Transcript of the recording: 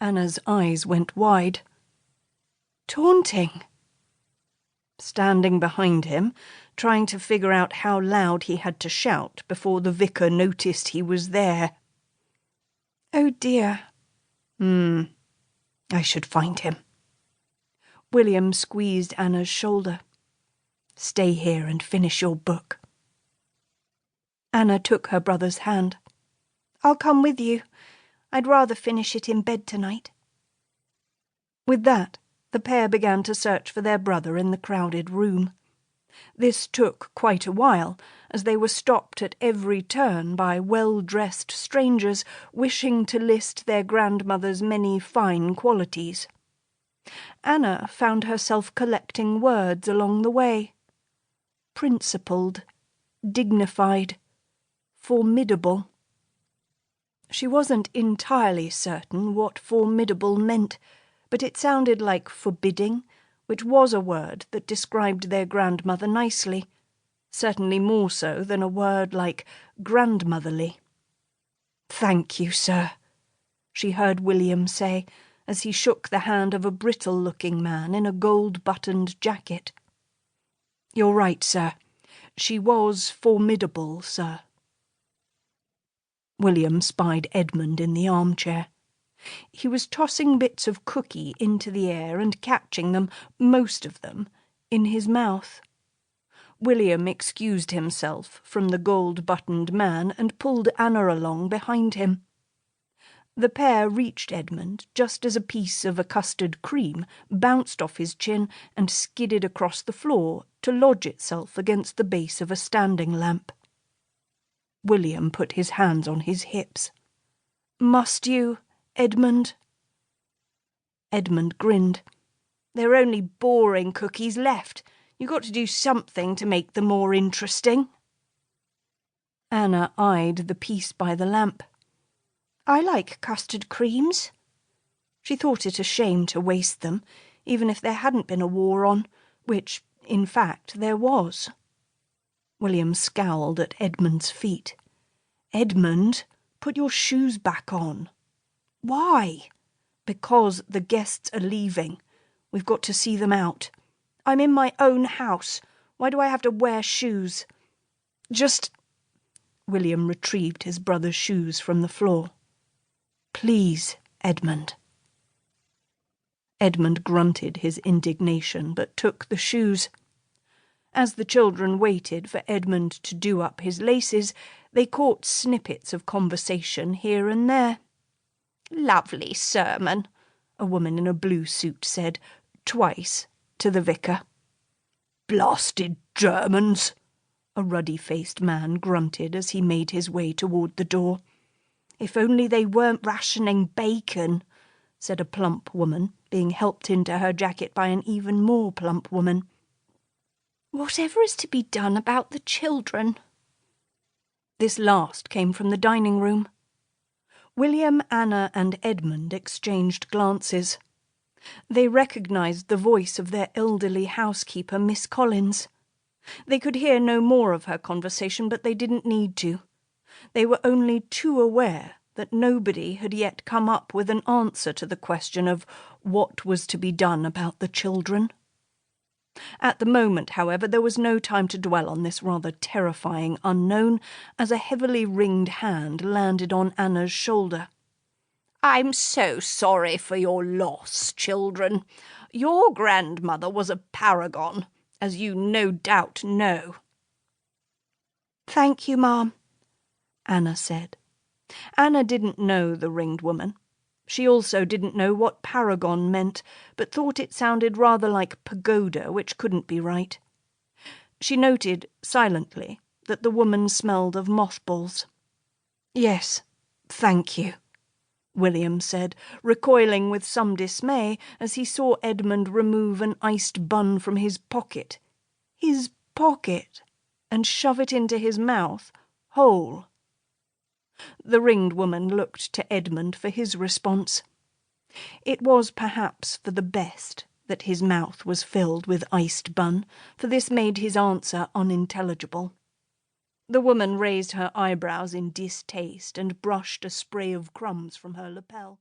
Anna's eyes went wide. Taunting. Standing behind him, trying to figure out how loud he had to shout before the vicar noticed he was there. Oh dear. I should find him. William squeezed Anna's shoulder. Stay here and finish your book. Anna took her brother's hand. I'll come with you. I'd rather finish it in bed tonight. With that, the pair began to search for their brother in the crowded room. This took quite a while, as they were stopped at every turn by well-dressed strangers wishing to list their grandmother's many fine qualities. Anna found herself collecting words along the way. Principled, dignified, formidable. She wasn't entirely certain what formidable meant, but it sounded like forbidding, which was a word that described their grandmother nicely, certainly more so than a word like grandmotherly. Thank you, sir, she heard William say, as he shook the hand of a brittle-looking man in a gold-buttoned jacket. You're right, sir. She was formidable, sir. William spied Edmund in the armchair. He was tossing bits of cookie into the air and catching them, most of them, in his mouth. William excused himself from the gold-buttoned man and pulled Anna along behind him. The pair reached Edmund just as a piece of a custard cream bounced off his chin and skidded across the floor to lodge itself against the base of a standing lamp. William put his hands on his hips. Must you, Edmund? Edmund grinned. There are only boring cookies left. You got to do something to make them more interesting. Anna eyed the piece by the lamp. I like custard creams. She thought it a shame to waste them, even if there hadn't been a war on, which, in fact, there was. William scowled at Edmund's feet. Edmund, put your shoes back on. Why? Because the guests are leaving. We've got to see them out. I'm in my own house. Why do I have to wear shoes? Just... William retrieved his brother's shoes from the floor. Please, Edmund. Edmund grunted his indignation, but took the shoes. As the children waited for Edmund to do up his laces, they caught snippets of conversation here and there. Lovely sermon, a woman in a blue suit said, twice, to the vicar. Blasted Germans, a ruddy-faced man grunted as he made his way toward the door. If only they weren't rationing bacon, said a plump woman, being helped into her jacket by an even more plump woman. Whatever is to be done about the children? This last came from the dining room. William, Anna, and Edmund exchanged glances. They recognized the voice of their elderly housekeeper, Miss Collins. They could hear no more of her conversation, but they didn't need to. They were only too aware that nobody had yet come up with an answer to the question of what was to be done about the children. At the moment, however, there was no time to dwell on this rather terrifying unknown, as a heavily ringed hand landed on Anna's shoulder. I'm so sorry for your loss, children. Your grandmother was a paragon, as you no doubt know. Thank you, Ma'am, Anna said. Anna didn't know the ringed woman. She also didn't know what paragon meant, but thought it sounded rather like pagoda, which couldn't be right. She noted, silently, that the woman smelled of mothballs. Yes, thank you, William said, recoiling with some dismay as he saw Edmund remove an iced bun from his pocket. His pocket! And shove it into his mouth, whole. The ringed woman looked to Edmund for his response. It was perhaps for the best that his mouth was filled with iced bun, for this made his answer unintelligible. The woman raised her eyebrows in distaste and brushed a spray of crumbs from her lapel.